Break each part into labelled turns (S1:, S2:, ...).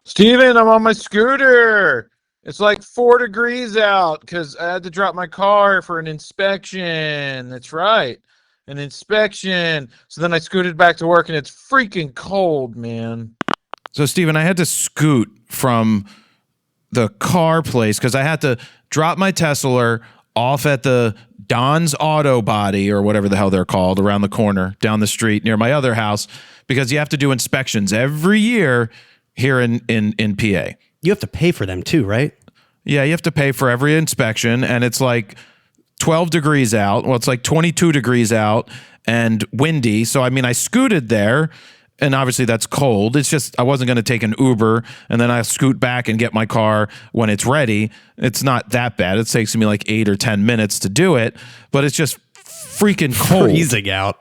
S1: Steven, I'm on my scooter. It's like 4 degrees out because I had to drop my car for an inspection. That's right. An inspection. So then I scooted back to work and it's freaking cold, man.
S2: So, Steven, I had to scoot from the car place because I had to drop my Tesla off at the Don's Auto Body or whatever the hell they're called around the corner down the street near my other house because you have to do inspections every year here in PA.
S3: You have to pay for them too, right?
S2: Yeah, you have to pay for every inspection, and it's like 12 degrees out. Well, it's like 22 degrees out and windy. So, I mean, I scooted there, and obviously that's cold. It's just I wasn't going to take an Uber, and then I scoot back and get my car when it's ready. It's not that bad. It takes me like 8 or 10 minutes to do it, but it's just freaking cold.
S3: Freezing out.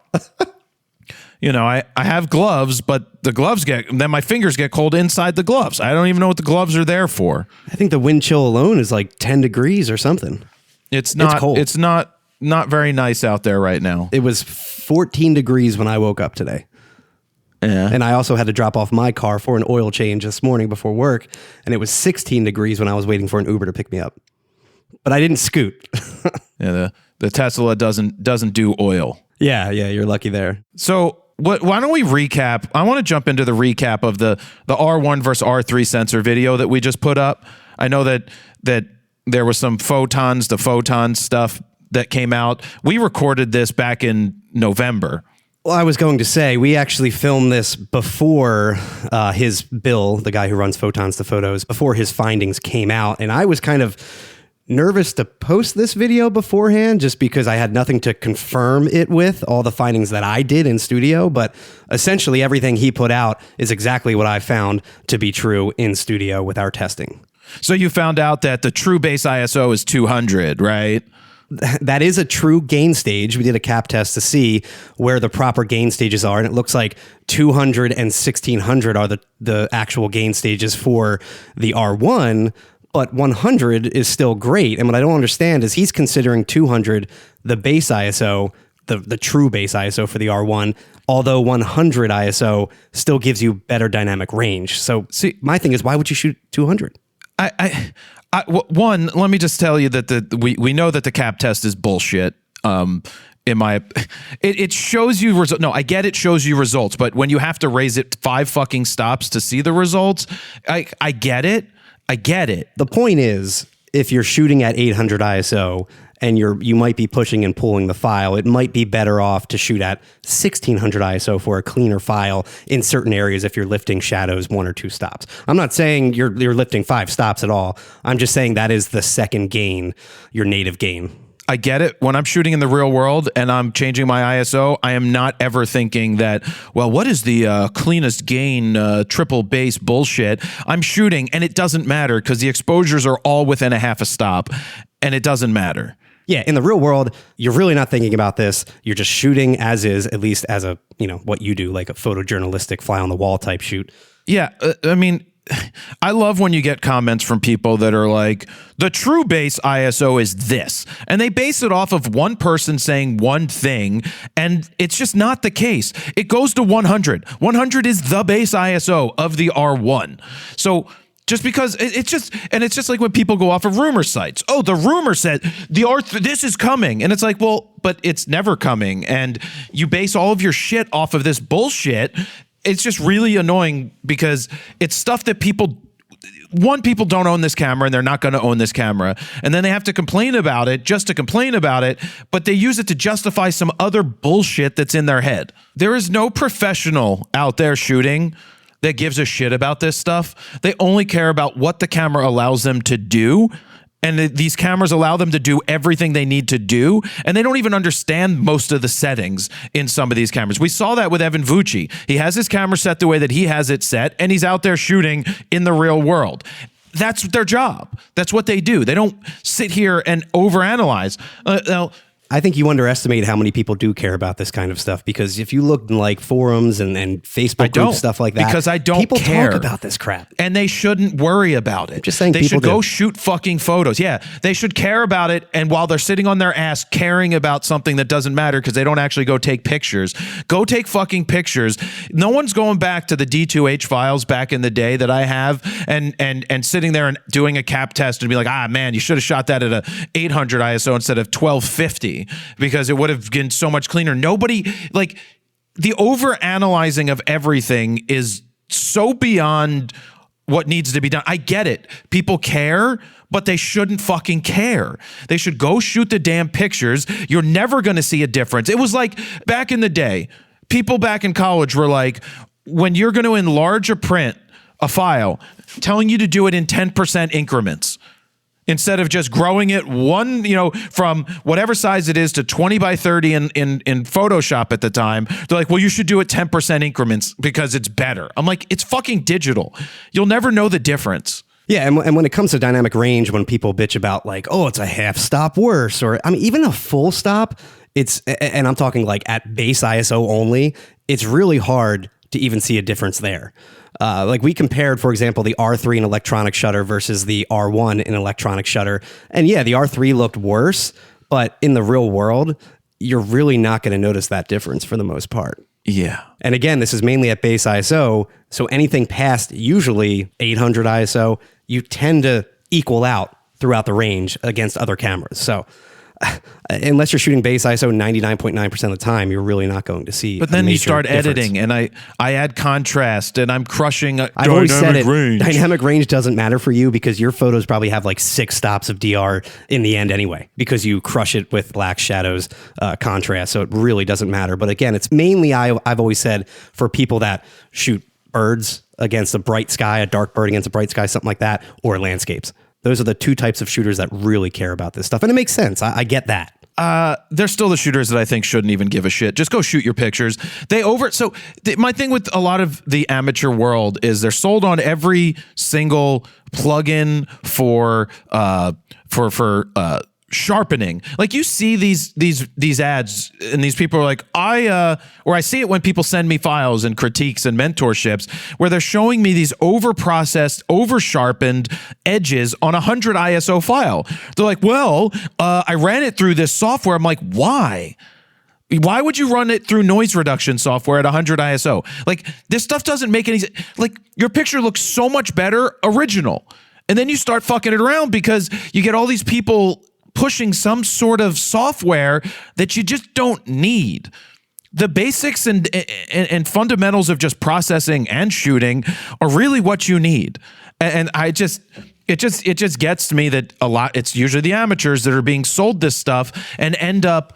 S2: You know, I have gloves, but the gloves then my fingers get cold inside the gloves. I don't even know what the gloves are there for.
S3: I think the wind chill alone is like 10 degrees or something.
S2: It's cold. It's not very nice out there right now.
S3: It was 14 degrees when I woke up today.
S2: Yeah.
S3: And I also had to drop off my car for an oil change this morning before work, and it was 16 degrees when I was waiting for an Uber to pick me up. But I didn't scoot.
S2: Yeah, the Tesla doesn't do oil.
S3: Yeah, you're lucky there.
S2: So why don't we recap? I want to jump into the recap of the R1 versus R3 sensor video that we just put up. I know that there was some the photon stuff that came out. We recorded this back in November.
S3: Well, I was going to say, we actually filmed this before Bill, the guy who runs Photons to Photos, before his findings came out. And I was kind of nervous to post this video beforehand just because I had nothing to confirm it with, all the findings that I did in studio. But essentially everything he put out is exactly what I found to be true in studio with our testing.
S2: So you found out that the true base ISO is 200, right?
S3: That is a true gain stage. We did a cap test to see where the proper gain stages are, and it looks like 200 and 1600 are the actual gain stages for the R1, but 100 is still great. And what I don't understand is he's considering 200 the base ISO, the true base ISO for the R1, although 100 ISO still gives you better dynamic range. So see, my thing is, why would you shoot 200?
S2: One, let me just tell you that we know that the cap test is bullshit. It shows you results. No, I get it shows you results, but when you have to raise it 5 fucking stops to see the results, I get it. I get it.
S3: The point is, if you're shooting at 800 ISO and you might be pushing and pulling the file, it might be better off to shoot at 1600 ISO for a cleaner file in certain areas if you're lifting shadows 1 or 2 stops. I'm not saying you're lifting 5 stops at all. I'm just saying that is the second gain, your native gain.
S2: I get it. When I'm shooting in the real world and I'm changing my ISO, I am not ever thinking that, well, what is the cleanest gain triple base bullshit? I'm shooting and it doesn't matter because the exposures are all within a half a stop and it doesn't matter.
S3: Yeah, in the real world, you're really not thinking about this. You're just shooting as is, at least as a, what you do, like a photojournalistic fly on the wall type shoot.
S2: Yeah, I mean, I love when you get comments from people that are like, the true base ISO is this. And they base it off of one person saying one thing, and it's just not the case. It goes to 100. 100 is the base ISO of the R1. So just because it's just like when people go off of rumor sites. Oh, the rumor said this is coming. And it's like, well, but it's never coming. And you base all of your shit off of this bullshit. It's just really annoying because it's stuff that people don't own this camera and they're not going to own this camera. And then they have to complain about it just to complain about it, but they use it to justify some other bullshit that's in their head. There is no professional out there shooting that gives a shit about this stuff. They only care about what the camera allows them to do. And these cameras allow them to do everything they need to do. And they don't even understand most of the settings in some of these cameras. We saw that with Evan Vucci. He has his camera set the way that he has it set, and he's out there shooting in the real world. That's their job. That's what they do. They don't sit here and overanalyze. Now,
S3: I think you underestimate how many people do care about this kind of stuff, because if you look in like forums and Facebook groups, stuff like that,
S2: because I don't
S3: people
S2: care
S3: talk about this crap.
S2: And they shouldn't worry about it.
S3: Just saying,
S2: they should go shoot fucking photos. Yeah, they should care about it. And while they're sitting on their ass caring about something that doesn't matter because they don't actually go take pictures, go take fucking pictures. No one's going back to the D2H files back in the day that I have and sitting there and doing a cap test and be like, ah, man, you should have shot that at a 800 ISO instead of 1250 because it would have been so much cleaner. Nobody, like, the over analyzing of everything is so beyond what needs to be done. I get it. People care, but they shouldn't fucking care. They should go shoot the damn pictures. You're never going to see a difference. It was like back in the day, people back in college were like, when you're going to enlarge a print, a file, telling you to do it in 10% increments. Instead of just growing it one, from whatever size it is to 20 by 30 in Photoshop at the time, they're like, well, you should do it 10% increments because it's better. I'm like, it's fucking digital. You'll never know the difference. Yeah,
S3: and when it comes to dynamic range, when people bitch about like, oh, it's a half stop worse, or I mean, even a full stop, and I'm talking like at base ISO only, it's really hard to even see a difference there. Like we compared, for example, the R3 in electronic shutter versus the R1 in electronic shutter. And yeah, the R3 looked worse, but in the real world, you're really not going to notice that difference for the most part.
S2: Yeah.
S3: And again, this is mainly at base ISO. So anything past usually 800 ISO, you tend to equal out throughout the range against other cameras. So unless you're shooting base ISO 99.9% of the time, you're really not going to see.
S2: But then you start editing, and I add contrast, and I'm crushing
S3: I've always said range. Dynamic range doesn't matter for you because your photos probably have like 6 stops of DR in the end anyway, because you crush it with black shadows, contrast. So it really doesn't matter. But again, it's mainly, I've always said, for people that shoot birds against a bright sky, a dark bird against a bright sky, something like that, or landscapes. Those are the 2 types of shooters that really care about this stuff. And it makes sense. I get that.
S2: There's still the shooters that I think shouldn't even give a shit. Just go shoot your pictures. My thing with a lot of the amateur world is they're sold on every single plugin for sharpening. Like you see these ads and these people are like, I see it when people send me files and critiques and mentorships where they're showing me these over-processed, over-sharpened edges on a 100 ISO file. They're like, well, I ran it through this software. I'm like, why? Why would you run it through noise reduction software at 100 ISO? Like, this stuff doesn't make any sense. Like, your picture looks so much better original. And then you start fucking it around because you get all these people pushing some sort of software that you just don't need. The basics and fundamentals of just processing and shooting are really what you need. And it just gets to me that a lot, it's usually the amateurs that are being sold this stuff and end up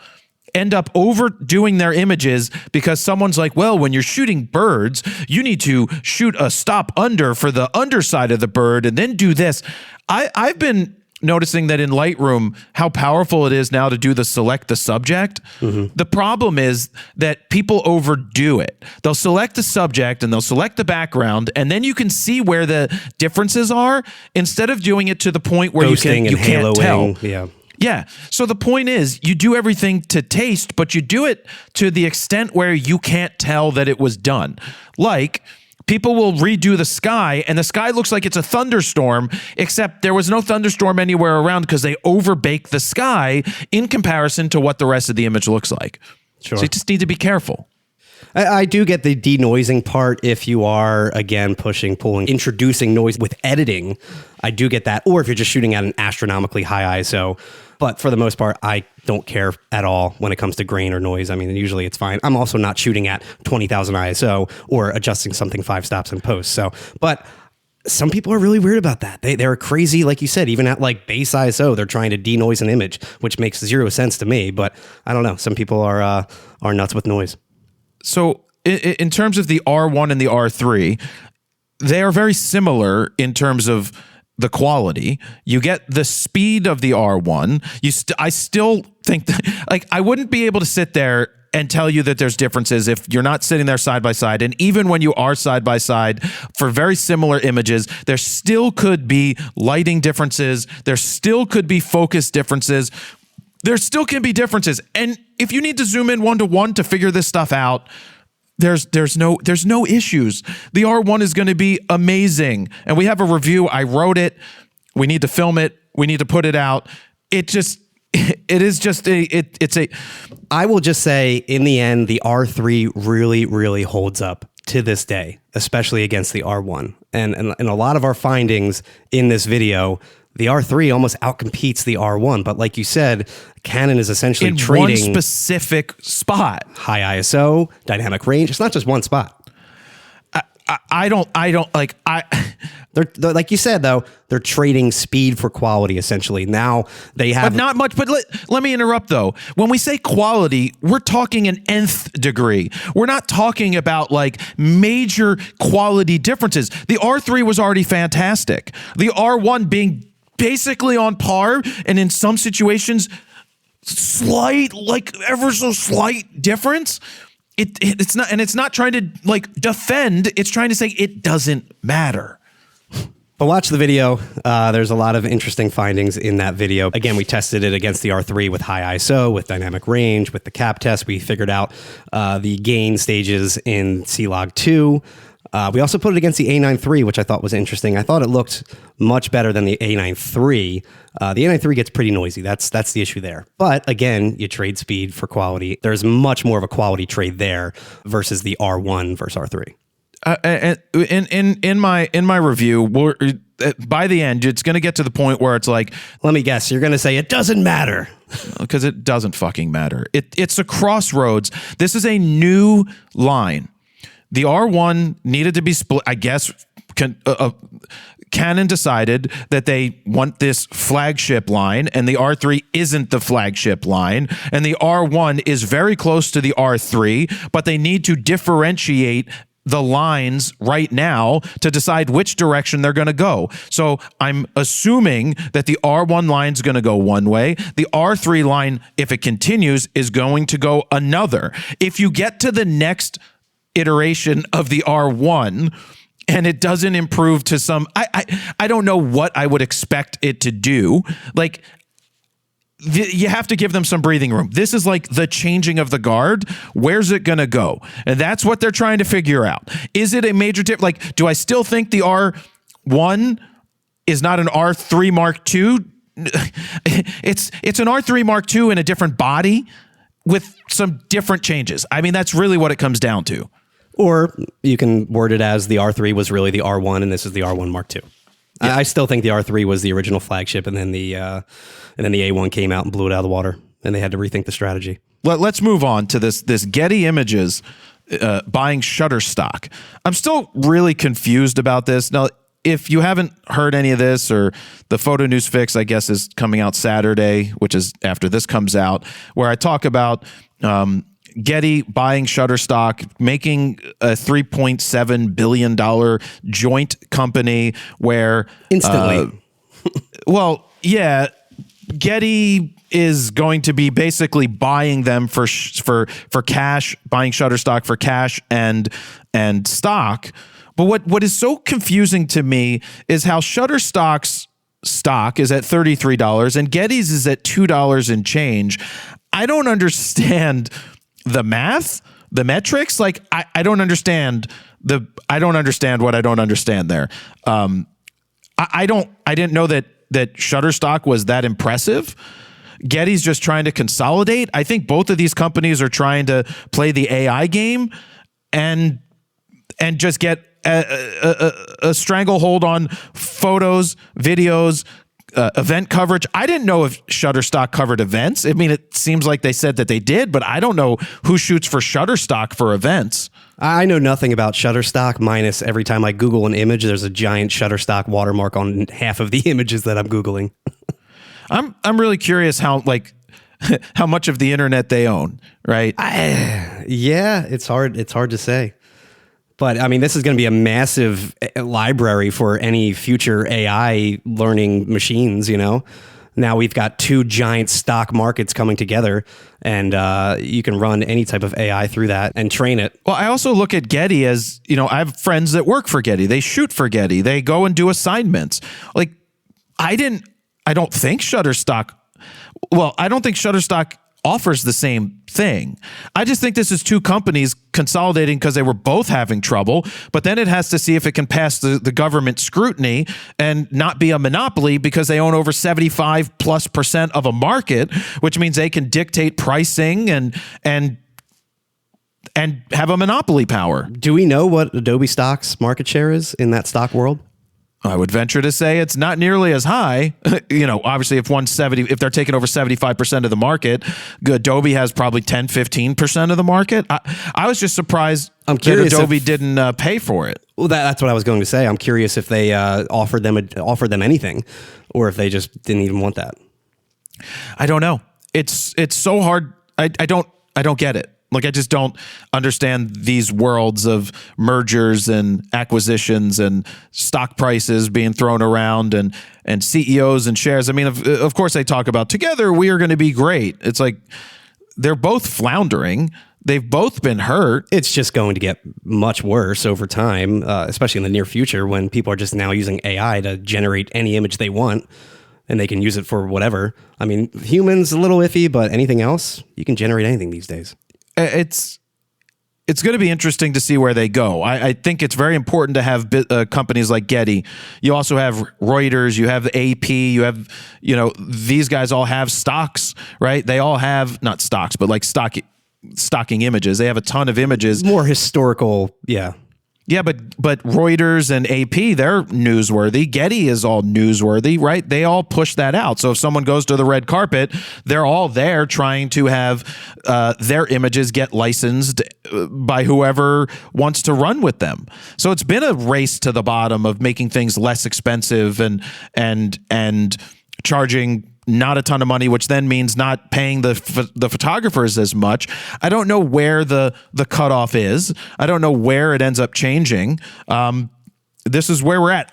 S2: overdoing their images because someone's like, well, when you're shooting birds, you need to shoot a stop under for the underside of the bird and then do this. I've been noticing that in Lightroom, how powerful it is now to do the select the subject. Mm-hmm. The problem is that people overdo it. They'll select the subject and they'll select the background, and then you can see where the differences are instead of doing it to the point where you can't tell. Yeah. So the point is, you do everything to taste, but you do it to the extent where you can't tell that it was done. Like, people will redo the sky, and the sky looks like it's a thunderstorm, except there was no thunderstorm anywhere around because they overbake the sky in comparison to what the rest of the image looks like. Sure. So you just need to be careful.
S3: I do get the denoising part if you are, again, pulling, introducing noise with editing. I do get that. Or if you're just shooting at an astronomically high ISO. But for the most part, I don't care at all when it comes to grain or noise. I mean, usually it's fine. I'm also not shooting at 20,000 ISO or adjusting something 5 stops in post. So, but some people are really weird about that. They're crazy, like you said, even at like base ISO, they're trying to denoise an image, which makes 0 sense to me. But I don't know. Some people are nuts with noise.
S2: So in terms of the R1 and the R3, they are very similar in terms of the quality. You get the speed of the R1. I still think that, like, I wouldn't be able to sit there and tell you that there's differences if you're not sitting there side by side. And even when you are side by side for very similar images, there still could be lighting differences. There still could be focus differences. there still can be differences. And if you need to zoom in 1-to-1 to figure this stuff out, there's no issues. The R1 is going to be amazing. And we have a review. I wrote it. We need to film it. We need to put it out.
S3: I will just say, in the end, the R3 really, really holds up to this day, especially against the R1. And a lot of our findings in this video, the R3 almost outcompetes the R1. But like you said, Canon is essentially trading
S2: one specific spot.
S3: High ISO, dynamic range. It's not just one spot. They're like you said, though, they're trading speed for quality, essentially. Now they have...
S2: But not much. But let me interrupt, though. When we say quality, we're talking an nth degree. We're not talking about like major quality differences. The R3 was already fantastic. The R1 being basically on par, and in some situations, slight, like ever so slight difference. It's not, and it's not trying to like defend. It's trying to say it doesn't matter.
S3: But watch the video. There's a lot of interesting findings in that video. Again, we tested it against the R3 with high ISO, with dynamic range, with the cap test. We figured out the gain stages in C-Log 2. We also put it against the A9 III, which I thought was interesting. I thought it looked much better than the A9 III. The A9 III gets pretty noisy. That's the issue there. But again, you trade speed for quality. There's much more of a quality trade there versus the R1 versus R3.
S2: In my review, by the end, it's going to get to the point where it's like,
S3: let me guess, you're going to say it doesn't matter,
S2: because it doesn't fucking matter. It's a crossroads. This is a new line. The R1 needed to be split. I guess Canon decided that they want this flagship line, and the R3 isn't the flagship line, and the R1 is very close to the R3, but they need to differentiate the lines right now to decide which direction they're going to go. So I'm assuming that the R1 line is going to go one way. The R3 line, if it continues, is going to go another. If you get to the next iteration of the R1 and it doesn't improve to some, I don't know what I would expect it to do. Like, you have to give them some breathing room. This is like the changing of the guard. Where's it going to go? And that's what they're trying to figure out. Is it a major tip? Like, do I still think the R1 is not an R3 Mark II? It's an R3 Mark II in a different body with some different changes. I mean, that's really what it comes down to.
S3: Or you can word it as the R3 was really the R1 and this is the R1 Mark II. Yeah. I still think the R3 was the original flagship, and then the A1 came out and blew it out of the water, and they had to rethink the strategy.
S2: Let's move on to this Getty Images buying Shutterstock. I'm still really confused about this. Now, if you haven't heard any of this, or the Photo News Fix, I guess, is coming out Saturday, which is after this comes out, where I talk about Getty buying Shutterstock, making a $3.7 billion joint company where...
S3: Instantly.
S2: Well, yeah, Getty is going to be basically buying them for cash, buying Shutterstock for cash and stock. But what is so confusing to me is how Shutterstock's stock is at $33 and Getty's is at $2 and change. I don't understand the math, the metrics. Like, I don't understand I don't understand what I don't understand there. I didn't know that Shutterstock was that impressive. Getty's just trying to consolidate. I think both of these companies are trying to play the AI game and just get a stranglehold on photos, videos, event coverage. I didn't know if Shutterstock covered events. I mean, it seems like they said that they did, but I don't know who shoots for Shutterstock for events.
S3: I know nothing about Shutterstock, minus every time I Google an image, there's a giant Shutterstock watermark on half of the images that I'm Googling.
S2: I'm really curious how much of the internet they own, right?
S3: Yeah, it's hard to say. But I mean, this is going to be a massive library for any future AI learning machines, you know? Now we've got two giant stock markets coming together, and you can run any type of AI through that and train it.
S2: Well, I also look at Getty as, you know, I have friends that work for Getty. They shoot for Getty. They go and do assignments. Like, I don't think Shutterstock, Well, I don't think Shutterstock offers the same thing. I just think this is two companies consolidating because they were both having trouble, but then it has to see if it can pass the government scrutiny and not be a monopoly because they own over 75+% of a market, which means they can dictate pricing and have a monopoly power.
S3: Do we know what Adobe stock's market share is in that stock world?
S2: I would venture to say it's not nearly as high. Obviously if they're taking over 75% of the market, Adobe has probably 10-15% of the market. I was just surprised that Adobe didn't pay for it.
S3: Well, that's what I was going to say. I'm curious if they offered them anything, or if they just didn't even want that.
S2: I don't know. It's so hard. I don't get it. Like, I just don't understand these worlds of mergers and acquisitions and stock prices being thrown around and CEOs and shares. I mean, of course they talk about together we are going to be great. It's like they're both floundering. They've both been hurt.
S3: It's just going to get much worse over time, especially in the near future when people are just now using AI to generate any image they want. And they can use it for whatever. I mean, humans a little iffy, but anything else, you can generate anything these days.
S2: It's going to be interesting to see where they go. I think it's very important to have companies like Getty. You also have Reuters. You have the AP. You have, these guys all have stocks, right? They all have not stocks, but like stocking images. They have a ton of images.
S3: More historical, yeah.
S2: Yeah, but Reuters and AP, they're newsworthy. Getty is all newsworthy, right? They all push that out. So if someone goes to the red carpet, they're all there trying to have their images get licensed by whoever wants to run with them. So it's been a race to the bottom of making things less expensive and charging not a ton of money, which then means not paying the photographers as much. I don't know where the cutoff is. I don't know where it ends up changing. This is where we're at.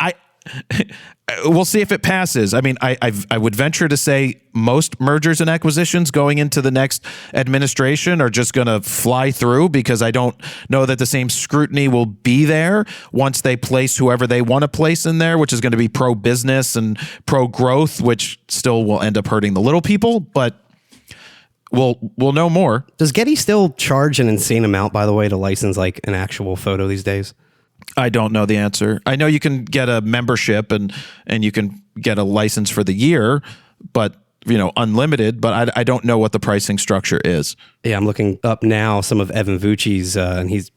S2: We'll see if it passes. I mean, I would venture to say most mergers and acquisitions going into the next administration are just going to fly through because I don't know that the same scrutiny will be there once they place whoever they want to place in there, which is going to be pro-business and pro-growth, which still will end up hurting the little people, but we'll know more.
S3: Does Getty still charge an insane amount, by the way, to license like an actual photo these days?
S2: I don't know the answer. I know you can get a membership and you can get a license for the year, but unlimited, but I don't know what the pricing structure is.
S3: Yeah, I'm looking up now some of Evan Vucci's, and he's,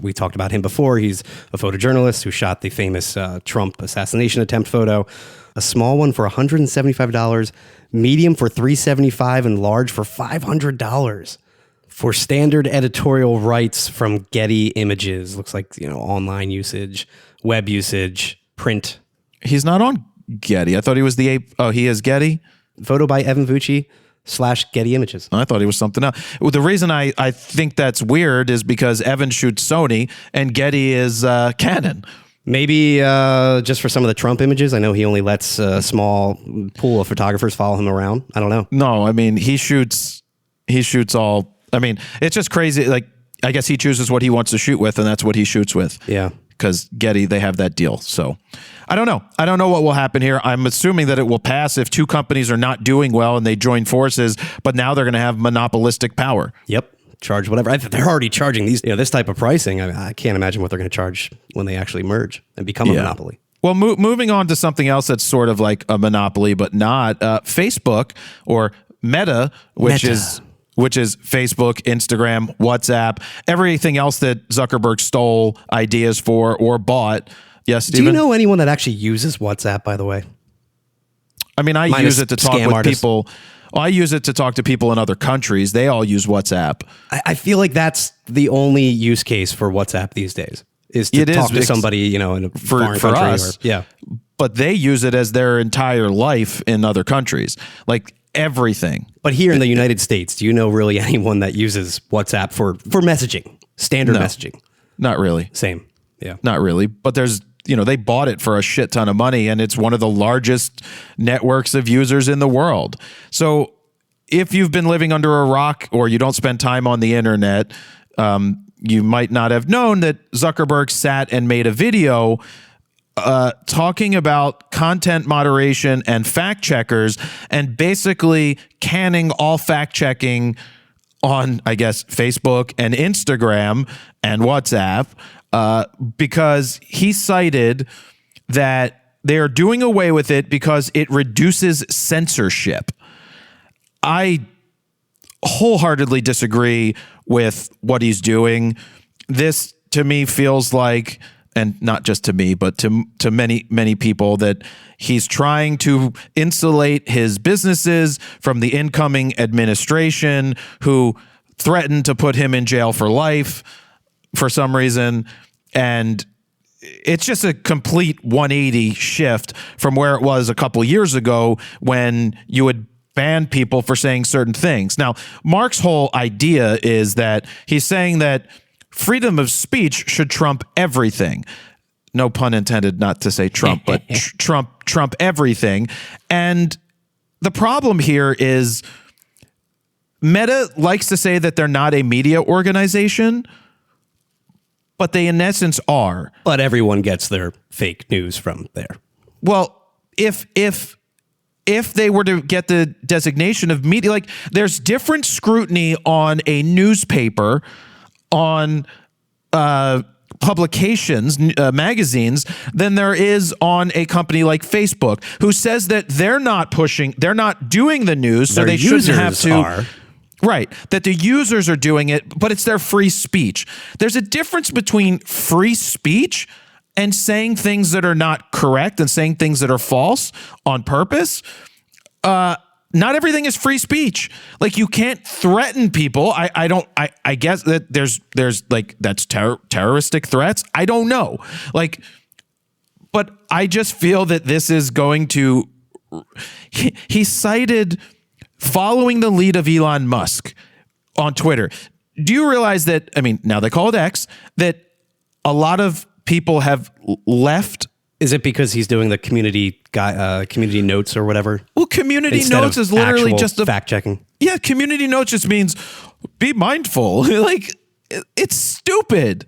S3: we talked about him before. He's a photojournalist who shot the famous Trump assassination attempt photo. A small one for $175, medium for $375, and large for $500. For standard editorial rights from Getty Images. Looks like, online usage, web usage, print.
S2: He's not on Getty. I thought he was the ape. Oh, he is Getty?
S3: Photo by Evan Vucci / Getty Images.
S2: I thought he was something else. Well, the reason I think that's weird is because Evan shoots Sony and Getty is Canon. All
S3: just for some of the Trump images. I know he only lets a small pool of photographers follow him around. I don't know.
S2: No, I mean, he shoots all. I mean, it's just crazy. Like, I guess he chooses what he wants to shoot with, and that's what he shoots with.
S3: Yeah.
S2: Because Getty, they have that deal. So I don't know. I don't know what will happen here. I'm assuming that it will pass if two companies are not doing well and they join forces, but now they're going to have monopolistic power.
S3: Yep. Charge whatever. They're already charging these, this type of pricing. I can't imagine what they're going to charge when they actually merge and become a monopoly.
S2: Well, moving on to something else that's sort of like a monopoly, but not Facebook or Meta, which is Facebook, Instagram, WhatsApp, everything else that Zuckerberg stole ideas for or bought. Yes, Steven?
S3: Do you know anyone that actually uses WhatsApp, by the way?
S2: I mean, I use it to talk with people. I use it to talk to people in other countries. They all use WhatsApp.
S3: I feel like that's the only use case for WhatsApp these days is to talk to somebody, in a foreign country.
S2: Us, but they use it as their entire life in other countries. Like, everything.
S3: But here in the United States, do you know really anyone that uses WhatsApp for messaging, standard messaging?
S2: Not really.
S3: Same. Yeah.
S2: Not really. But there's, they bought it for a shit ton of money and it's one of the largest networks of users in the world. So if you've been living under a rock or you don't spend time on the internet, you might not have known that Zuckerberg sat and made a video talking about content moderation and fact checkers and basically canning all fact checking on, I guess, Facebook and Instagram and WhatsApp because he cited that they're doing away with it because it reduces censorship. I wholeheartedly disagree with what he's doing. This, to me, feels like, and not just to me, but to many people, that he's trying to insulate his businesses from the incoming administration who threatened to put him in jail for life for some reason. And it's just a complete 180 shift from where it was a couple years ago when you would ban people for saying certain things. Now, Mark's whole idea is that he's saying that freedom of speech should trump everything. No pun intended, not to say Trump, but trump everything. And the problem here is Meta likes to say that they're not a media organization, but they in essence are.
S3: But everyone gets their fake news from there.
S2: Well, if they were to get the designation of media, like there's different scrutiny on a newspaper, on publications, magazines, than there is on a company like Facebook, who says that they're not doing the news, so they shouldn't have to. Right, that the users are doing it, but it's their free speech. There's a difference between free speech and saying things that are not correct and saying things that are false on purpose. Not everything is free speech. Like, you can't threaten people. I guess that there's like, that's terroristic threats. I don't know. Like, but I just feel that this is going to, he cited following the lead of Elon Musk on Twitter. Do you realize that, I mean, now they call it X, that a lot of people have left?
S3: Is it because he's doing the community notes or whatever?
S2: Well, community notes is literally just a
S3: fact checking.
S2: Yeah, community notes just means be mindful. Like, it's stupid.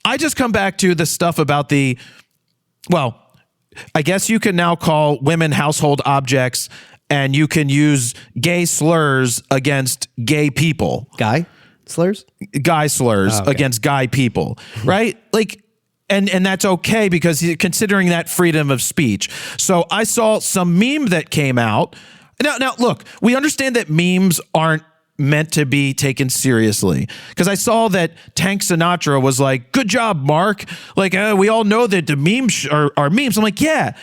S2: I just come back to the stuff about well, I guess you can now call women household objects, and you can use gay slurs against gay people.
S3: Guy slurs
S2: against guy people, right? Like, and that's okay because he's considering that freedom of speech. So I saw some meme that came out. Now look, we understand that memes aren't meant to be taken seriously, because I saw that Tank Sinatra was like, "Good job, Mark." Like, we all know that the memes are memes. I'm like, yeah.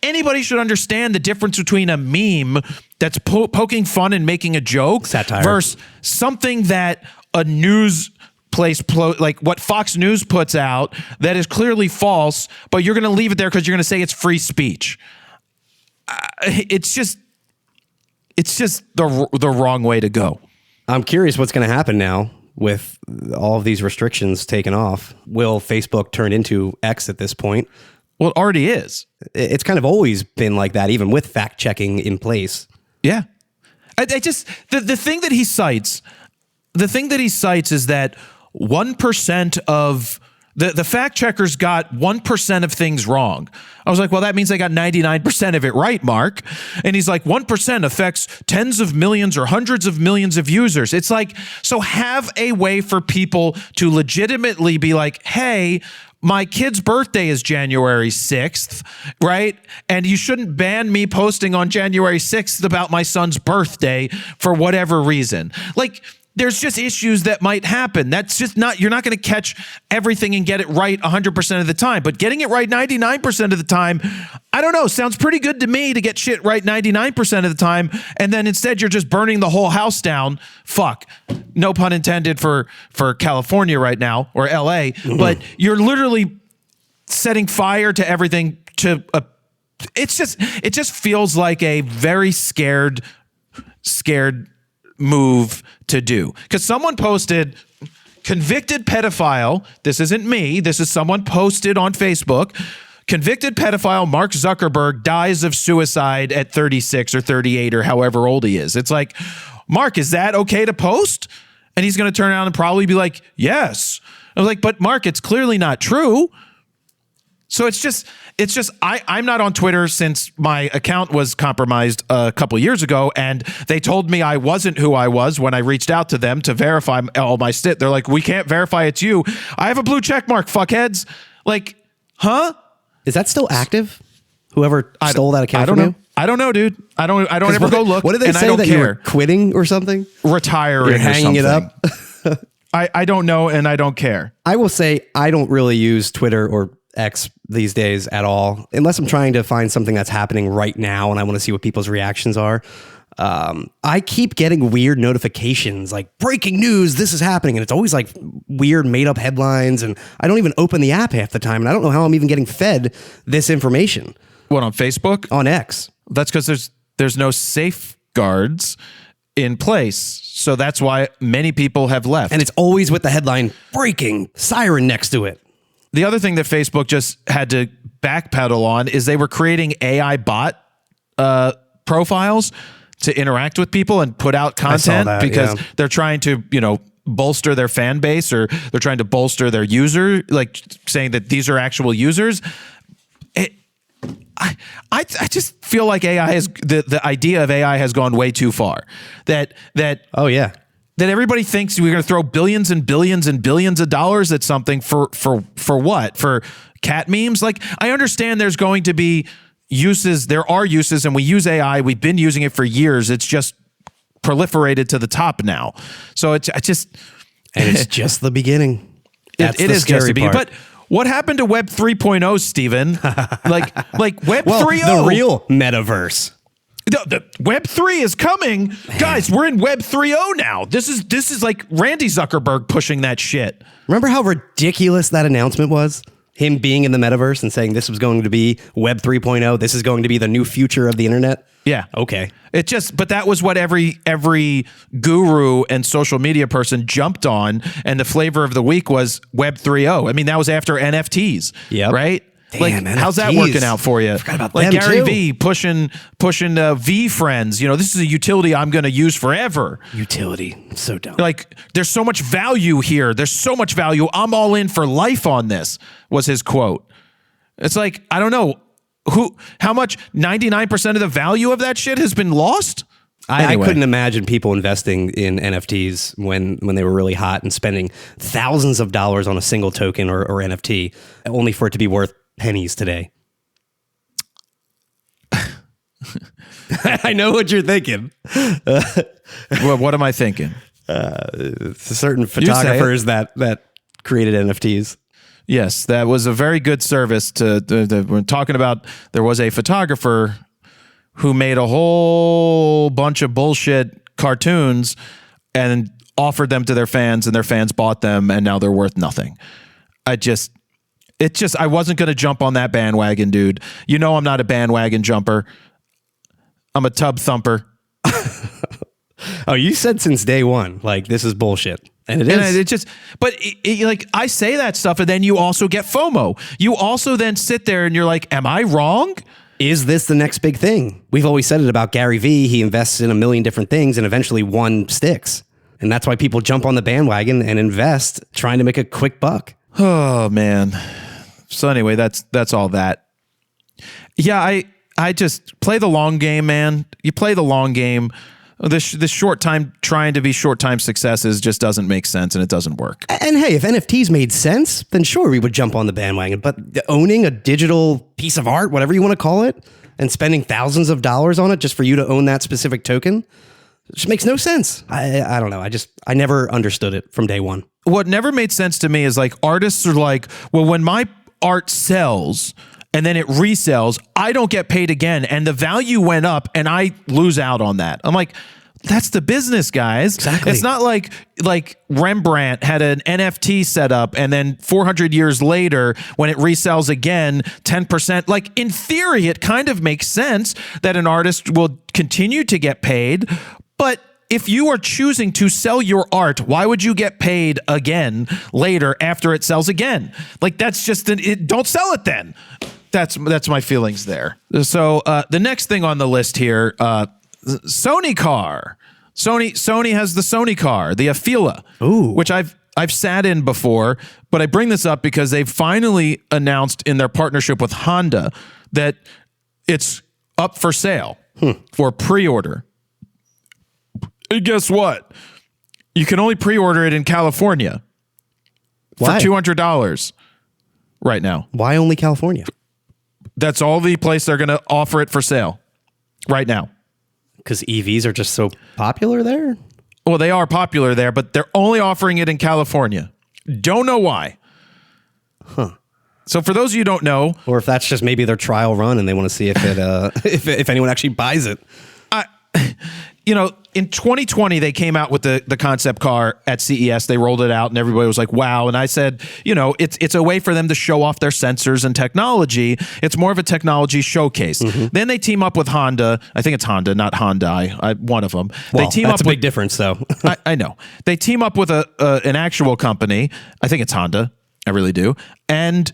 S2: Anybody should understand the difference between a meme that's poking fun and making a joke,
S3: satire,
S2: versus something that a news place, like what Fox News puts out, that is clearly false, but you're going to leave it there because you're going to say it's free speech. It's just the wrong way to go.
S3: I'm curious what's going to happen now with all of these restrictions taken off. Will Facebook turn into X at this point?
S2: Well, it already is.
S3: It's kind of always been like that, even with fact checking in place.
S2: Yeah. I just, the thing that he cites is that 1% of the fact checkers got 1% of things wrong. I was like, well, that means they got 99% of it right, Mark. And he's like, 1% affects tens of millions or hundreds of millions of users. It's like, so have a way for people to legitimately be like, hey, my kid's birthday is January 6th, right? And you shouldn't ban me posting on January 6th about my son's birthday for whatever reason. Like, there's just issues that might happen. That's just not, you're not going to catch everything and get it right 100% of the time, but getting it right 99% of the time, I don't know, sounds pretty good to me, to get shit right 99% of the time. And then instead you're just burning the whole house down. Fuck. No pun intended for California right now, or LA, but you're literally setting fire to everything it just feels like a very scared move to do, because someone posted convicted pedophile. This isn't me. This is someone posted on Facebook. Convicted pedophile Mark Zuckerberg dies of suicide at 36 or 38 or however old he is. It's like, Mark, is that okay to post? And he's going to turn around and probably be like, yes. I was like, but Mark, it's clearly not true. So it's just I'm not on Twitter since my account was compromised a couple years ago, and they told me I wasn't who I was when I reached out to them to verify all my shit. They're like, we can't verify it's you. I have a blue check mark, fuckheads. Like, huh?
S3: Is that still active? Whoever stole that account from you?
S2: I don't know, dude. I don't ever go look.
S3: What did they
S2: and
S3: say
S2: I don't
S3: that
S2: care.
S3: you were quitting or something?
S2: Retiring
S3: You're
S2: or
S3: hanging it
S2: something.
S3: up?
S2: I don't know, and I don't care.
S3: I will say I don't really use Twitter or X these days at all, unless I'm trying to find something that's happening right now and I want to see what people's reactions are. I keep getting weird notifications like breaking news, this is happening. And it's always like weird made up headlines. And I don't even open the app half the time. And I don't know how I'm even getting fed this information.
S2: What, on Facebook?
S3: On X.
S2: That's because there's no safeguards in place. So that's why many people have left.
S3: And it's always with the headline breaking siren next to it.
S2: The other thing that Facebook just had to backpedal on is they were creating AI bot profiles to interact with people and put out content because they're trying to, bolster their fan base, or they're trying to bolster their user, like saying that these are actual users. I just feel like AI is the idea of AI has gone way too far. That everybody thinks we're going to throw billions and billions and billions of dollars at something for what? For cat memes? Like, I understand there's going to be uses. There are uses, and we use AI. We've been using it for years. It's just proliferated to the top now. So it's
S3: just the beginning.
S2: It is just the beginning. But what happened to Web 3.0, Steven? like Web 3.0,
S3: the real metaverse.
S2: The Web 3 is coming. Man. Guys, we're in Web 3.0 now. This is like Randy Zuckerberg pushing that shit.
S3: Remember how ridiculous that announcement was? Him being in the metaverse and saying this was going to be Web 3.0. This is going to be the new future of the internet.
S2: Yeah.
S3: Okay.
S2: But that was what every guru and social media person jumped on. And the flavor of the week was Web 3.0. I mean, that was after NFTs.
S3: Yeah.
S2: Right?
S3: Damn,
S2: like,
S3: NFTs.
S2: How's that working out for you?
S3: Forgot about
S2: like
S3: them
S2: Gary
S3: too.
S2: V pushing V friends. This is a utility I'm going to use forever.
S3: Utility. So dumb.
S2: Like, there's so much value here. There's so much value. I'm all in for life on this, was his quote. It's like, I don't know how much 99% of the value of that shit has been lost.
S3: I couldn't imagine people investing in NFTs when they were really hot and spending thousands of dollars on a single token or NFT, only for it to be worth pennies today. I know what you're thinking.
S2: Well, what am I thinking?
S3: Certain photographers that created NFTs.
S2: Yes, that was a very good service. We're talking about, there was a photographer who made a whole bunch of bullshit cartoons and offered them to their fans, and their fans bought them, and now they're worth nothing. I wasn't going to jump on that bandwagon, dude. I'm not a bandwagon jumper. I'm a tub thumper.
S3: Oh, you said since day one, like, this is bullshit. And it is.
S2: But I say that stuff, and then you also get FOMO. You also then sit there and you're like, am I wrong?
S3: Is this the next big thing? We've always said it about Gary V. He invests in a million different things, and eventually one sticks. And that's why people jump on the bandwagon and invest, trying to make a quick buck.
S2: Oh, man. So anyway, that's all that. Yeah, I just play the long game, man. You play the long game. The short time, trying to be short time successes just doesn't make sense, and it doesn't work.
S3: And hey, if NFTs made sense, then sure, we would jump on the bandwagon. But owning a digital piece of art, whatever you want to call it, and spending thousands of dollars on it just for you to own that specific token, just makes no sense. I don't know. I never understood it from day one.
S2: What never made sense to me is, like, artists are like, well, when my art sells and then it resells, I don't get paid again. And the value went up and I lose out on that. I'm like, that's the business, guys.
S3: Exactly.
S2: It's not like Rembrandt had an NFT set up, and then 400 years later, when it resells again, 10%. Like, in theory, it kind of makes sense that an artist will continue to get paid. But if you are choosing to sell your art, why would you get paid again later after it sells again? Like, that's just don't sell it then. That's my feelings there. So the next thing on the list here, Sony car. Sony has the Sony car, the Afila, which I've I've sat in before, but I bring this up because they've finally announced in their partnership with Honda that it's up for sale for pre-order. And guess what? You can only pre-order it in California
S3: Why?
S2: for $200 right now.
S3: Why only California?
S2: That's all the place they're going to offer it for sale right now.
S3: Because EVs are just so popular there?
S2: Well, they are popular there, but they're only offering it in California. Don't know why.
S3: Huh.
S2: So for those of you who don't know,
S3: Or if that's just maybe their trial run and they want to see if it if anyone actually buys it.
S2: in 2020, they came out with the concept car at CES. They rolled it out and everybody was like, wow. And I said, it's a way for them to show off their sensors and technology. It's more of a technology showcase. Then they team up with Honda. I think it's Honda, not Hyundai. One of them.
S3: Well,
S2: they team
S3: that's
S2: up
S3: a big difference, though.
S2: I know. They team up with an actual company. I think it's Honda. I really do. And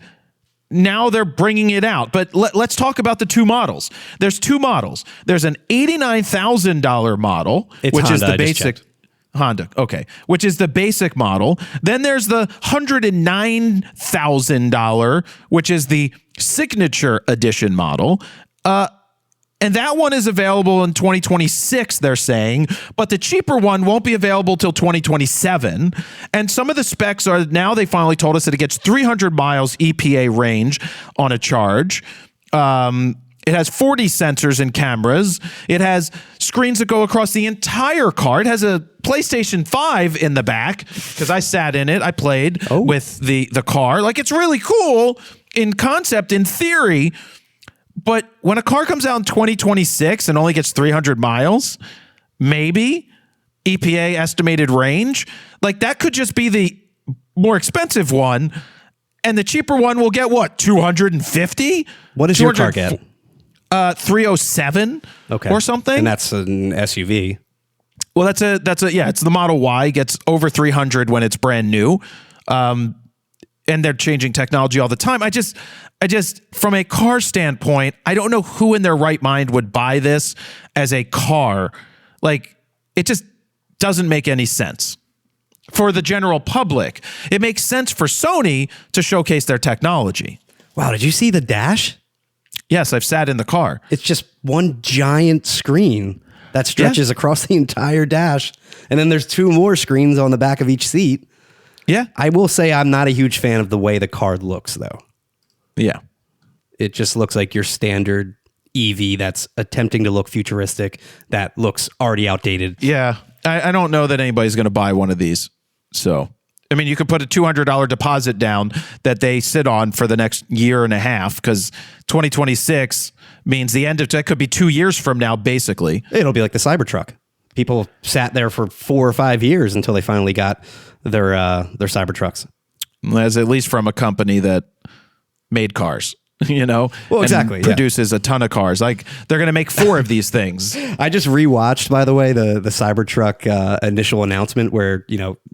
S2: now they're bringing it out. But let's talk about the two models. There's two models. There's an $89,000 model,
S3: It's
S2: which
S3: Honda,
S2: is the
S3: I just
S2: basic
S3: checked.
S2: Honda. Okay. Which is the basic model. Then there's the $109,000, which is the signature edition model. And that one is available in 2026, they're saying, but the cheaper one won't be available till 2027. And some of the specs are now they finally told us that it gets 300 miles EPA range on a charge. It has 40 sensors and cameras. It has screens that go across the entire car. It has a PlayStation 5 in the back because I sat in it. I played with the car. Like, it's really cool in concept, in theory. But when a car comes out in 2026 and only gets 300 miles, maybe EPA estimated range, like that could just be the more expensive one. And the cheaper one will get what? 250?
S3: What is your car get?
S2: 307 or something.
S3: And that's an SUV.
S2: Well, it's the Model Y. Gets over 300 when it's brand new. And they're changing technology all the time. I just, from a car standpoint, I don't know who in their right mind would buy this as a car. Like, it just doesn't make any sense. For the general public, it makes sense for Sony to showcase their technology.
S3: Wow, did you see the dash?
S2: Yes, I've sat in the car.
S3: It's just one giant screen that stretches across the entire dash. And then there's two more screens on the back of each seat.
S2: Yeah.
S3: I will say I'm not a huge fan of the way the car looks, though.
S2: Yeah.
S3: It just looks like your standard EV that's attempting to look futuristic, that looks already outdated.
S2: Yeah. I don't know that anybody's going to buy one of these. So, I mean, you could put a $200 deposit down that they sit on for the next year and a half, because 2026 means the end of that could be 2 years from now, basically.
S3: It'll be like the Cybertruck. People sat there for 4 or 5 years until they finally got their Cybertrucks.
S2: As at least from a company that made cars, Well,
S3: exactly.
S2: And produces a ton of cars. Like, they're going to make 4 of these things.
S3: I just rewatched, by the way, the Cybertruck initial announcement where,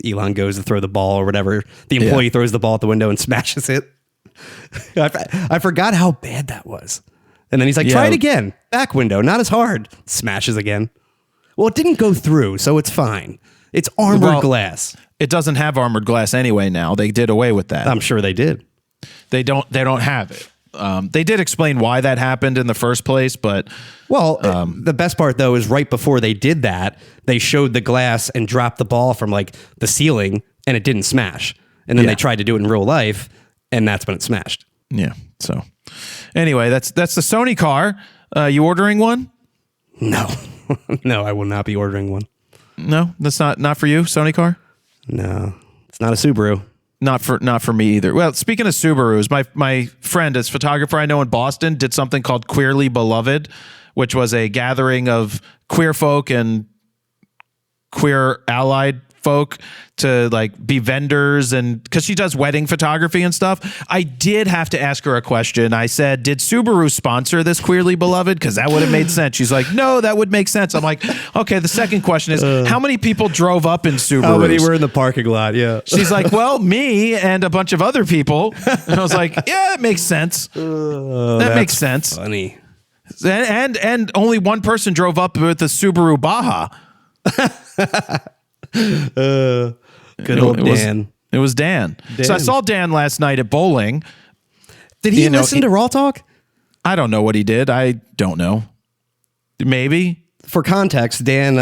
S3: Elon goes to throw the ball or whatever. The employee throws the ball out the window and smashes it. I forgot how bad that was. And then he's like, try it again. Back window, not as hard. Smashes again. Well, it didn't go through, so it's fine. It's armored glass.
S2: It doesn't have armored glass anyway now. They did away with that.
S3: I'm sure they did.
S2: They don't have it. They did explain why that happened in the first place, but...
S3: Well, the best part, though, is right before they did that, they showed the glass and dropped the ball from, like, the ceiling, and it didn't smash. And then they tried to do it in real life, and that's when it smashed.
S2: Yeah, so... Anyway, that's the Sony car. You ordering one?
S3: No. No, I will not be ordering one.
S2: No, that's not for you, Sony car?
S3: No, it's not a Subaru.
S2: Not for me either. Well, speaking of Subarus, my friend, as photographer I know in Boston, did something called Queerly Beloved, which was a gathering of queer folk and queer allied folk to like be vendors, and because she does wedding photography and stuff. I did have to ask her a question. I said, did Subaru sponsor this Queerly Beloved? Because that would have made sense. She's like, no, that would make sense. I'm like, okay, the second question is, how many people drove up in Subarus?
S3: How many were in the parking lot? Yeah.
S2: She's like, well, me and a bunch of other people. And I was like, yeah, that makes sense. That makes sense.
S3: Funny.
S2: And only one person drove up with the Subaru Baja.
S3: Good old Dan.
S2: It was Dan. So I saw Dan last night at bowling.
S3: Did he listen to RAWtalk?
S2: I don't know what he did. I don't know. Maybe.
S3: For context, Dan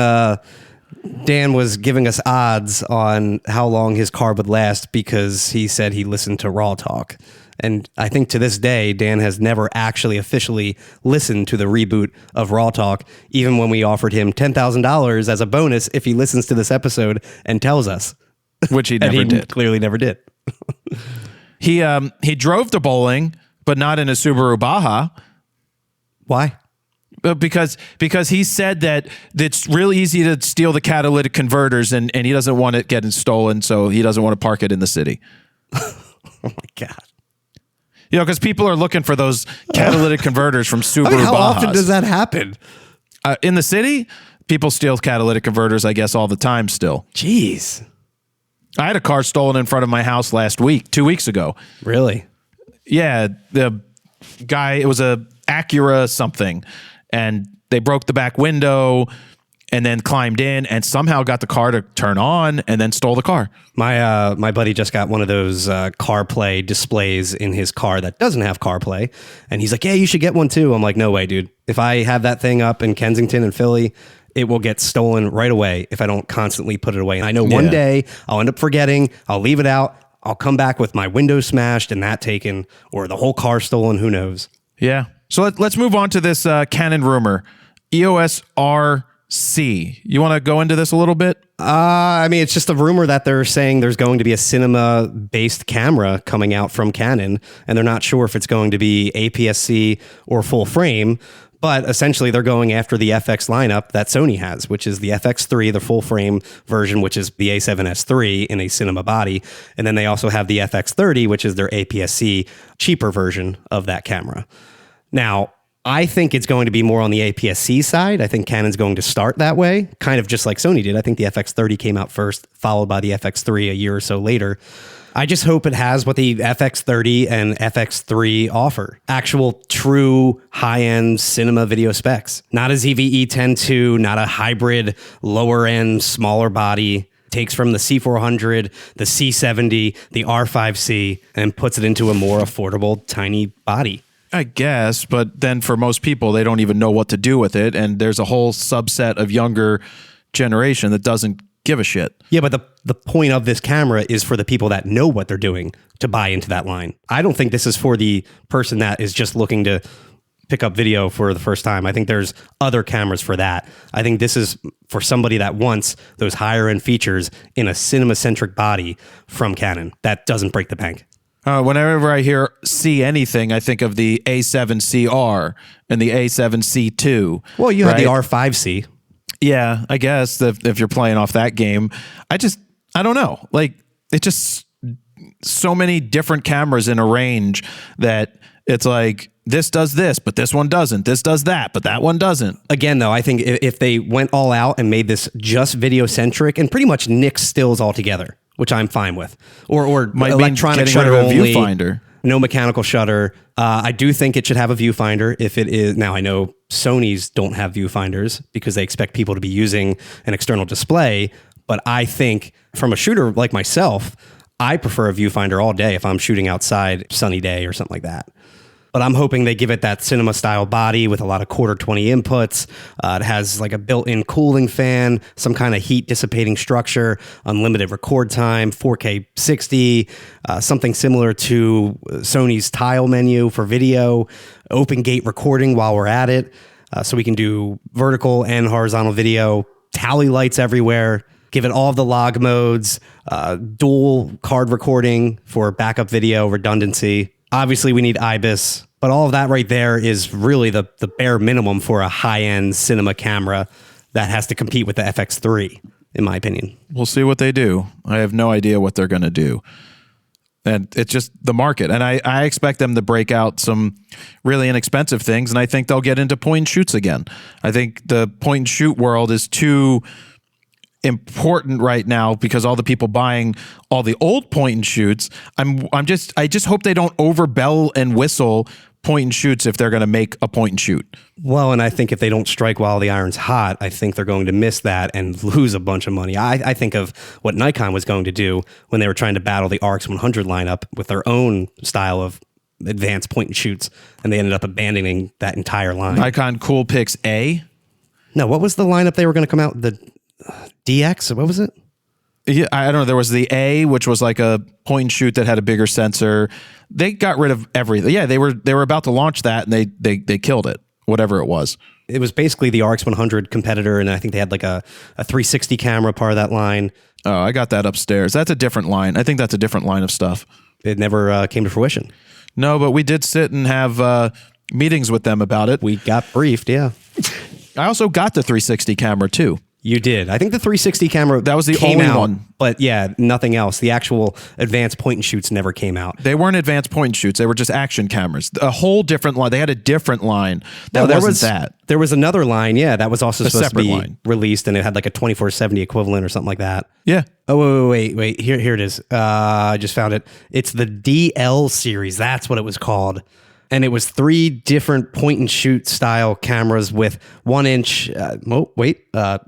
S3: was giving us odds on how long his car would last because he said he listened to RAWtalk. And I think to this day, Dan has never actually officially listened to the reboot of RAWtalk, even when we offered him $10,000 as a bonus if he listens to this episode and tells us.
S2: Which he never did.
S3: Clearly never did.
S2: He drove to bowling, but not in a Subaru Baja.
S3: Why?
S2: Because he said that it's really easy to steal the catalytic converters and he doesn't want it getting stolen, so he doesn't want to park it in the city.
S3: Oh my God.
S2: You know, because people are looking for those catalytic converters from Subaru
S3: how
S2: Bajas.
S3: often does that happen?
S2: In the city, people steal catalytic converters, I guess, all the time still.
S3: Jeez.
S2: I had a car stolen in front of my house 2 weeks ago.
S3: Really?
S2: Yeah, the guy, it was a Acura something, and they broke the back window and then climbed in and somehow got the car to turn on and then stole the car.
S3: My buddy just got one of those CarPlay displays in his car that doesn't have CarPlay, and he's like, "Yeah, you should get one too." I'm like, "No way, dude. If I have that thing up in Kensington and Philly, it will get stolen right away if I don't constantly put it away." And I know one day I'll end up forgetting. I'll leave it out. I'll come back with my window smashed and that taken, or the whole car stolen. Who knows?
S2: Yeah. So let's move on to this Canon rumor, EOS RC. You want to go into this a little bit?
S3: I mean, it's just a rumor that they're saying there's going to be a cinema-based camera coming out from Canon, and they're not sure if it's going to be APS-C or full frame. But essentially, they're going after the FX lineup that Sony has, which is the FX3, the full frame version, which is the A7S III in a cinema body. And then they also have the FX30, which is their APS-C cheaper version of that camera. Now, I think it's going to be more on the APS-C side. I think Canon's going to start that way, kind of just like Sony did. I think the FX30 came out first, followed by the FX3 a year or so later. I just hope it has what the FX30 and FX3 offer. Actual, true, high-end cinema video specs. Not a ZV-E 10.2, not a hybrid, lower-end, smaller body. Takes from the C400, the C70, the R5C, and puts it into a more affordable, tiny body.
S2: I guess, but then for most people, they don't even know what to do with it, and there's a whole subset of younger generation that doesn't give a shit.
S3: Yeah, but the point of this camera is for the people that know what they're doing to buy into that line. I don't think this is for the person that is just looking to pick up video for the first time. I think there's other cameras for that. I think this is for somebody that wants those higher end features in a cinema-centric body from Canon that doesn't break the bank.
S2: Whenever I see anything, I think of the A7CR and the A7C2.
S3: Well, you had the R5C.
S2: Yeah, I guess if you're playing off that game, I don't know. Like, it just so many different cameras in a range that it's like, this does this, but this one doesn't. This does that, but that one doesn't.
S3: Again, though, I think if they went all out and made this just video centric and pretty much nix stills altogether, which I'm fine with, or
S2: might
S3: electronic
S2: be
S3: shutter only,
S2: viewfinder.
S3: No mechanical shutter. I do think it should have a viewfinder if it is. Now, I know Sony's don't have viewfinders because they expect people to be using an external display, but I think from a shooter like myself, I prefer a viewfinder all day if I'm shooting outside, sunny day or something like that. But I'm hoping they give it that cinema style body with a lot of quarter 20 inputs. It has like a built-in cooling fan, some kind of heat dissipating structure, unlimited record time, 4K 60, something similar to Sony's tile menu for video, open gate recording while we're at it. So we can do vertical and horizontal video, tally lights everywhere, give it all of the log modes, dual card recording for backup video redundancy. Obviously, we need IBIS, but all of that right there is really the bare minimum for a high-end cinema camera that has to compete with the FX3, in my opinion.
S2: We'll see what they do. I have no idea what they're going to do. And it's just the market. And I expect them to break out some really inexpensive things, and I think they'll get into point and shoots again. I think the point and shoot world is too important right now because all the people buying all the old point and shoots. I just hope they don't over bell and whistle point and shoots if they're going to make a point and shoot.
S3: Well, and I think if they don't strike while the iron's hot, I think they're going to miss that and lose a bunch of money. I think of what Nikon was going to do when they were trying to battle the RX100 lineup with their own style of advanced point and shoots, and they ended up abandoning that entire line.
S2: Nikon Coolpix A?
S3: No, what was the lineup they were going to come out? The DX? What was it?
S2: Yeah, I don't know. There was the A, which was like a point and shoot that had a bigger sensor. They got rid of everything. Yeah, they were about to launch that, and they killed it, whatever it was.
S3: It was basically the RX100 competitor, and I think they had like a 360 camera part of that line.
S2: Oh, I got that upstairs. That's a different line. I think that's a different line of stuff.
S3: It never came to fruition.
S2: No, but we did sit and have meetings with them about it.
S3: We got briefed, yeah.
S2: I also got the 360 camera too.
S3: You did. I think the 360 camera
S2: that was the
S3: came
S2: only
S3: out,
S2: one.
S3: But yeah, nothing else. The actual advanced point and shoots never came out.
S2: They weren't advanced point and shoots. They were just action cameras. A whole different line. They had a different line. That wasn't that.
S3: There was another line, yeah, that was also supposed to be
S2: line.
S3: released, and it had like a 2470 equivalent or something like that.
S2: Yeah.
S3: Oh, wait. Here it is. I just found it. It's the DL series. That's what it was called. And it was 3 different point and shoot style cameras with 1-inch,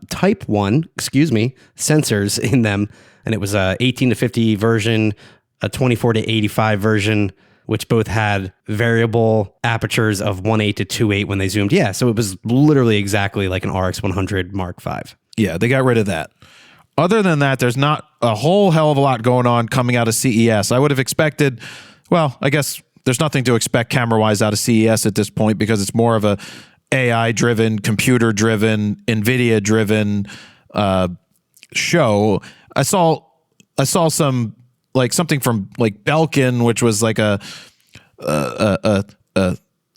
S3: type 1, sensors in them. And it was a 18 to 50 version, a 24 to 85 version, which both had variable apertures of 1.8 to 2.8 when they zoomed. Yeah, so it was literally exactly like an RX100 Mark V.
S2: Yeah, they got rid of that. Other than that, there's not a whole hell of a lot going on coming out of CES. I would have expected, well, I guess there's nothing to expect camera-wise out of CES at this point because it's more of a AI-driven, computer-driven, NVIDIA-driven show. I saw some like something from like Belkin, which was like a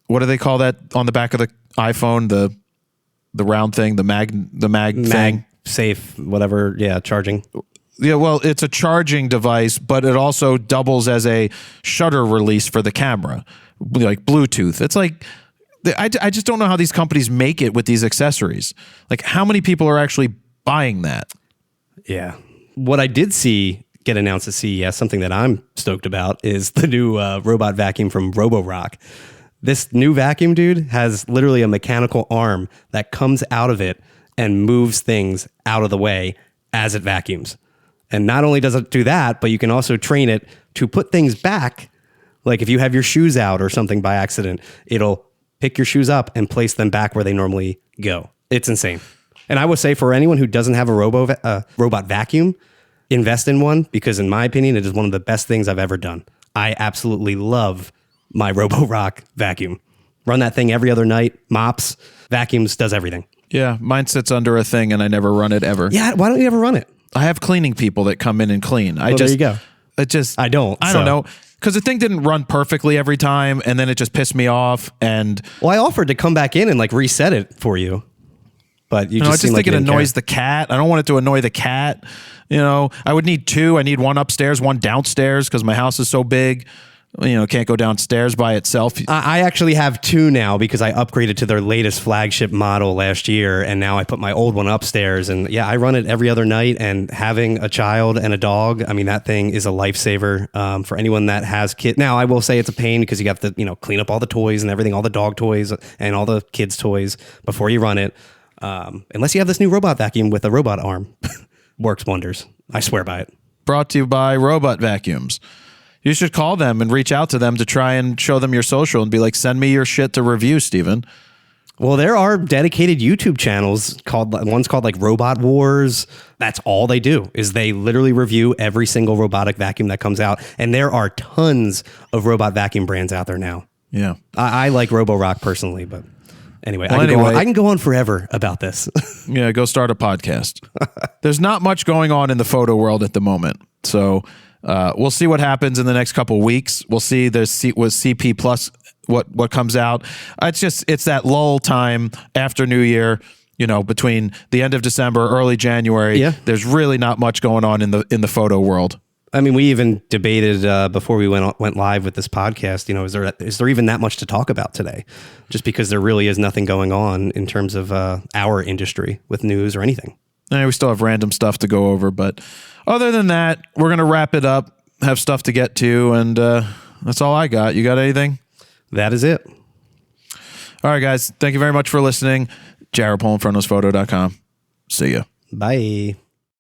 S2: what do they call that on the back of the iPhone? The round thing, the mag thing.
S3: Safe, whatever. Yeah, charging.
S2: Yeah, well, it's a charging device, but it also doubles as a shutter release for the camera, like Bluetooth. It's like, I just don't know how these companies make it with these accessories. Like, how many people are actually buying that?
S3: Yeah. What I did see get announced at CES, something that I'm stoked about, is the new robot vacuum from ROWtalk. This new vacuum, dude, has literally a mechanical arm that comes out of it and moves things out of the way as it vacuums. And not only does it do that, but you can also train it to put things back. Like if you have your shoes out or something by accident, it'll pick your shoes up and place them back where they normally go. It's insane. And I would say for anyone who doesn't have a robot vacuum, invest in one because in my opinion, it is one of the best things I've ever done. I absolutely love my ROWtalk vacuum. Run that thing every other night, mops, vacuums, does everything.
S2: Yeah, mine sits under a thing and I never run it ever.
S3: Yeah, why don't you ever run it?
S2: I have cleaning people that come in and clean.
S3: There you go.
S2: I don't
S3: so.
S2: know. Because the thing didn't run perfectly every time, and then it just pissed me off. And
S3: well, I offered to come back in and like reset it for you, but you
S2: I just think it annoys the cat. I don't want it to annoy the cat. You know, I would need 2. I need one upstairs, one downstairs because my house is so big. You know, can't go downstairs by itself.
S3: I actually have 2 now because I upgraded to their latest flagship model last year, and now I put my old one upstairs. And yeah, I run it every other night. And having a child and a dog, I mean, that thing is a lifesaver for anyone that has kids. Now, I will say it's a pain because you have to, clean up all the toys and everything, all the dog toys and all the kids' toys before you run it. Unless you have this new robot vacuum with a robot arm, works wonders. I swear by it.
S2: Brought to you by Robot Vacuums. You should call them and reach out to them to try and show them your social and be like, send me your shit to review, Steven.
S3: Well, there are dedicated YouTube channels one's called like Robot Wars. That's all they do is they literally review every single robotic vacuum that comes out. And there are tons of robot vacuum brands out there now.
S2: Yeah.
S3: I like ROWtalk personally, but anyway, I can go on forever about this.
S2: Yeah, go start a podcast. There's not much going on in the photo world at the moment. So we'll see what happens in the next couple of weeks. We'll see with CP Plus what comes out. It's that lull time after New Year. Between the end of December, early January.
S3: Yeah.
S2: There's really not much going on in the photo world.
S3: I mean, we even debated before we went live with this podcast. Is there even that much to talk about today? Just because there really is nothing going on in terms of our industry with news or anything.
S2: We still have random stuff to go over, but other than that, we're going to wrap it up, have stuff to get to, and that's all I got. You got anything?
S3: That is it.
S2: All right, guys. Thank you very much for listening. Jared Polin, FroKnowsPhoto.com. See ya.
S3: Bye.